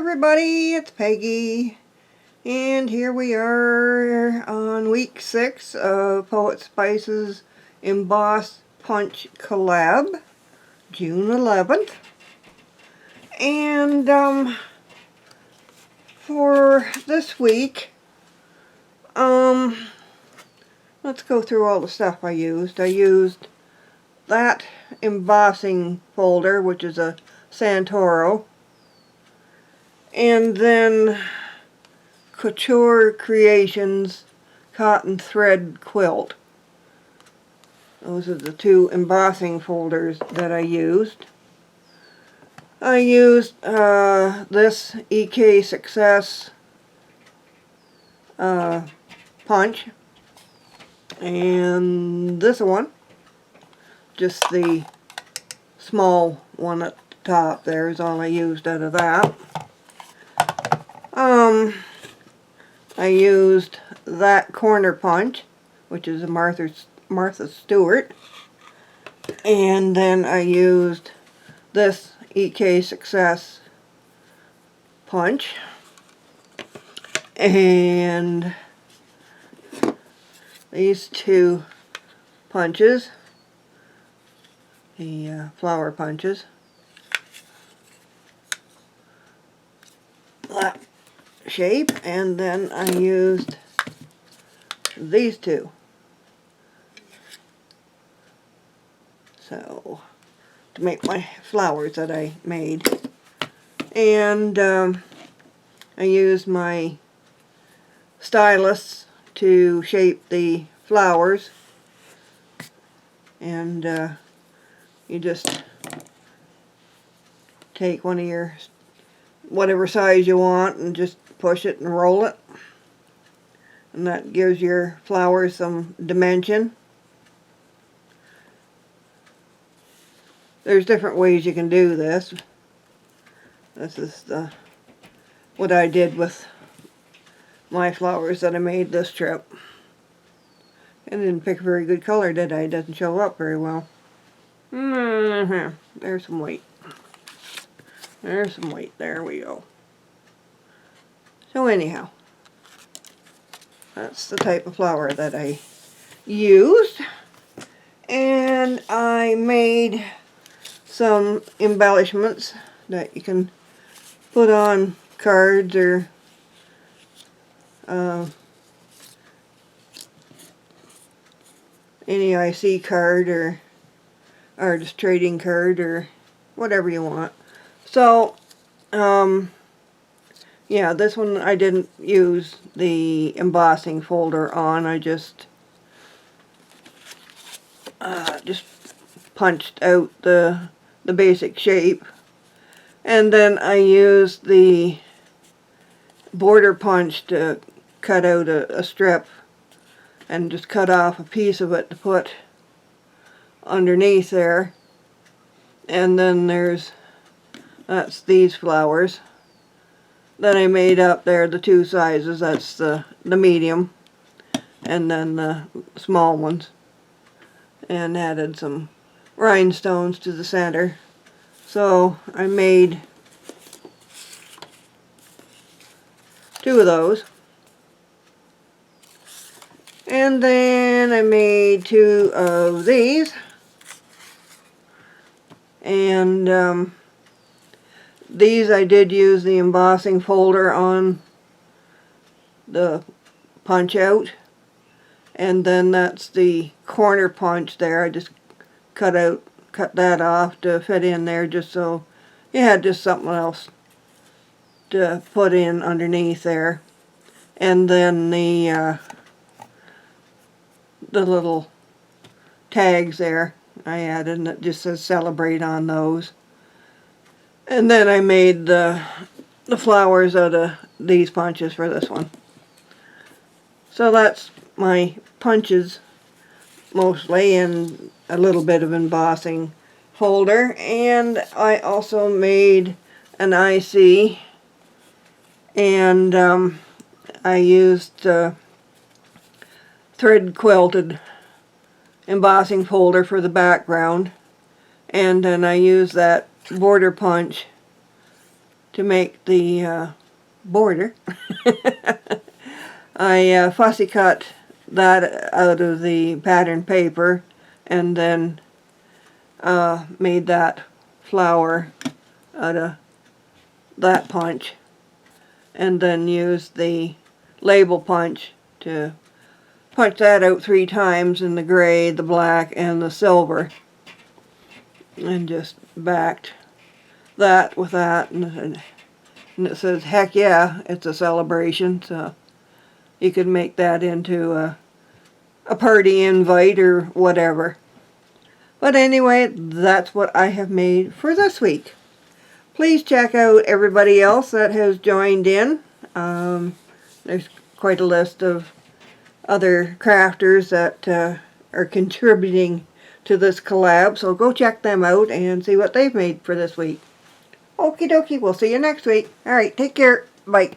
everybody, it's Peggy, and here we are on week 6 of Poetspice's Emboss Punch Collab, June 11th. And for this week, let's go through all the stuff I used. I used that embossing folder, which is a Santoro, and then Couture Creations Cotton Thread Quilt. Those are the two embossing folders that I used. I used this EK Success punch, and this one, just the small one at the top there is all I used out of that. I used that corner punch, which is a Martha Stewart, and then I used this EK Success punch, and these two punches, the flower punches, that shape, and then I used these two. So, to make my flowers that I made. And I used my stylus to shape the flowers. And you just take one of your whatever size you want and just push it and roll it, and that gives your flowers some dimension. There's different ways you can do this. This is what I did with my flowers that I made this trip. I didn't pick a very good color, did I? It doesn't show up very well. There's some white. There's some white. There we go. So anyhow, that's the type of flower that I used. And I made some embellishments that you can put on cards or any IC card or artist trading card or whatever you want. So, yeah, this one I didn't use the embossing folder on. I just punched out the basic shape, and then I used the border punch to cut out a strip and just cut off a piece of it to put underneath there. And then that's these flowers that I made up there, the two sizes. That's the medium and then the small ones, and added some rhinestones to the center. So I made two of those, and then I made two of these, and these I did use the embossing folder on the punch out, and then that's the corner punch there. I just cut that off to fit in there, just so you had just something else to put in underneath there. And then the little tags there I added, and it just says celebrate on those. And then I made the flowers out of these punches for this one. So that's my punches mostly, and a little bit of embossing folder. And I also made an IC, and I used thread quilted embossing folder for the background, and then I used that border punch to make the border. I fussy cut that out of the pattern paper and then made that flower out of that punch, and then used the label punch to punch that out 3 times in the gray, the black, and the silver, and just backed that with that, and it says, heck yeah, it's a celebration. So you could make that into a party invite or whatever. But anyway, that's what I have made for this week. Please check out everybody else that has joined in. There's quite a list of other crafters that are contributing to this collab, so go check them out and see what they've made for this week. Okie dokie, we'll see you next week. Alright, take care. Bye.